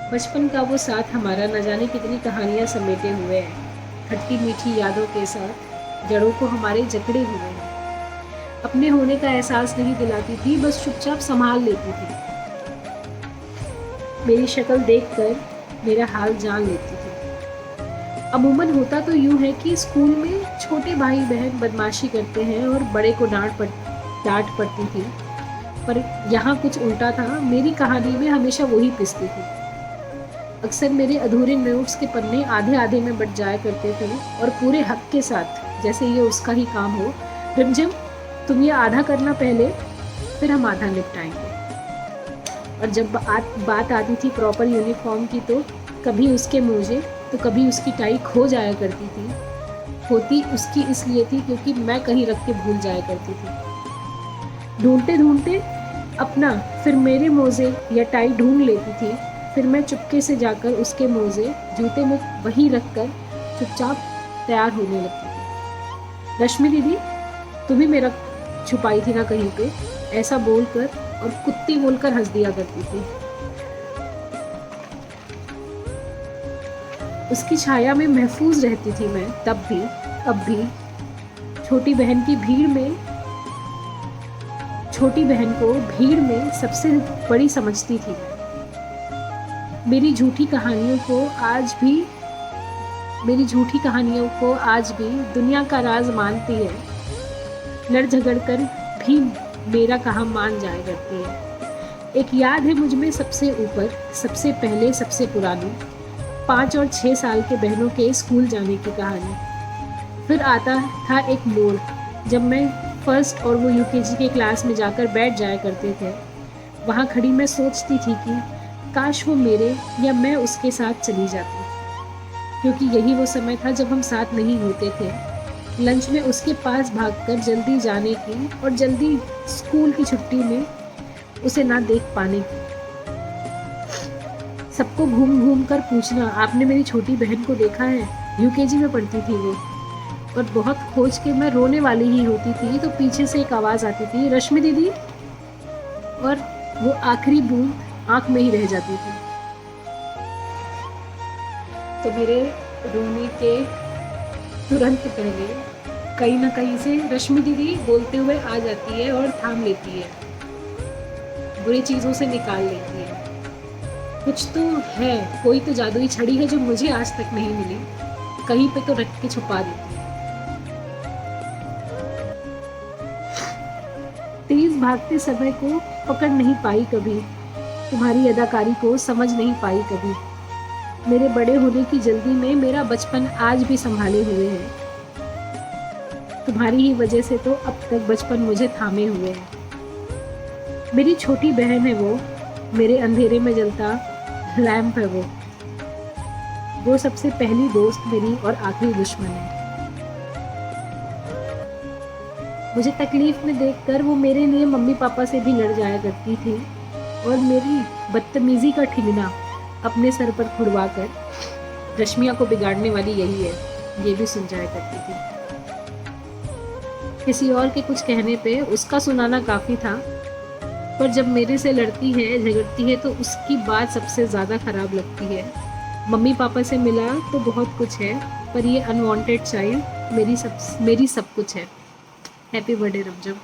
बचपन का वो साथ हमारा न जाने कितनी कहानियाँ समेटे हुए हैं, खट्टी मीठी यादों के साथ जड़ों को हमारे जकड़े हुए हैं। अपने होने का एहसास नहीं दिलाती थी, बस चुपचाप संभाल लेती थी। मेरी शक्ल देखकर मेरा हाल जान लेती थी। अमूमन होता तो यूं है कि स्कूल में छोटे भाई बहन बदमाशी करते हैं और बड़े को डांट पड़ती थी, पर यहाँ कुछ उल्टा था। मेरी कहानी में हमेशा वही पिसती थी। अक्सर मेरे अधूरे नोट्स के पन्ने आधे आधे में बट जाया करते थे और पूरे हक के साथ, जैसे ये उसका ही काम हो, रिमझिम तुम ये आधा करना पहले, फिर हम आधा निपटाएंगे। और जब बात आती थी प्रॉपर यूनिफॉर्म की, तो कभी उसके मोजे तो कभी उसकी टाई खो जाया करती थी। होती उसकी इसलिए थी क्योंकि मैं कहीं रख के भूल जाया करती थी। ढूंढते ढूंढते अपना फिर मेरे मोजे या टाई ढूंढ लेती थी। फिर मैं चुपके से जाकर उसके मोजे जूते में वहीं रखकर चुपचाप तैयार होने लगती थी। रश्मि दीदी, तुम ही मेरा छुपाई थी ना कहीं पे, ऐसा बोलकर और कुत्ती बोलकर हंस दिया करती थी। उसकी छाया में महफूज रहती थी मैं तब भी, अब भी। छोटी बहन को भीड़ में सबसे बड़ी समझती थी। मेरी झूठी कहानियों को आज भी दुनिया का राज मानती है। लड़ झगड़ कर भी मेरा कहा मान जाया करती है। एक याद है मुझ में सबसे ऊपर, सबसे पहले, सबसे पुरानी 5 और 6 साल के बहनों के स्कूल जाने की कहानी। फिर आता था एक मोड़, जब मैं फर्स्ट और वो यूकेजी के क्लास में जाकर बैठ जाया करते थे। वहाँ खड़ी मैं सोचती थी कि काश वो मेरे या मैं उसके साथ चली जाती, क्योंकि यही वो समय था जब हम साथ नहीं होते थे। लंच में उसके पास भागकर जल्दी जाने की और जल्दी स्कूल की छुट्टी में उसे ना देख पाने की। सबको घूम घूम कर पूछना, आपने मेरी छोटी बहन को देखा है? यूकेजी में पढ़ती थी वो। और बहुत खोज के मैं रोने वाली ही होती थी तो पीछे से एक आवाज़ आती थी, रश्मि दीदी, और वो आखिरी बूंद आंख में ही रह जाती थी। तो मेरे रोने के तुरंत पहले कहीं ना कहीं से रश्मि दीदी बोलते हुए आ जाती है और थाम लेती है, बुरी चीज़ों से निकाल लेती है। कुछ तो है, कोई तो जादुई छड़ी है जो मुझे आज तक नहीं मिली, कहीं पे तो रख के छुपा देती है। तेज भागते समय को पकड़ नहीं पाई कभी, तुम्हारी अदाकारी को समझ नहीं पाई कभी। मेरे बड़े होने की जल्दी में मेरा बचपन आज भी संभाले हुए है। तुम्हारी ही वजह से तो अब तक बचपन मुझे थामे हुए है। मेरी छोटी बहन है वो, मेरे अंधेरे में जलता लैंप है वो सबसे पहली दोस्त मेरी और आखिरी दुश्मन है। मुझे तकलीफ में देखकर वो मेरे लिए मम्मी पापा से भी लड़ जाया करती थी और मेरी बदतमीजी का ठिगना अपने सर पर खुड़वाकर रश्मिया को बिगाड़ने वाली यही है, ये भी सुन जाया करती थी। किसी और के कुछ कहने पे उसका सुनाना काफ़ी था, पर जब मेरे से लड़ती है, झगड़ती है, तो उसकी बात सबसे ज़्यादा ख़राब लगती है। मम्मी पापा से मिला तो बहुत कुछ है, पर ये अनवांटेड चाइल्ड मेरी सब कुछ है। Happy birthday रमजम।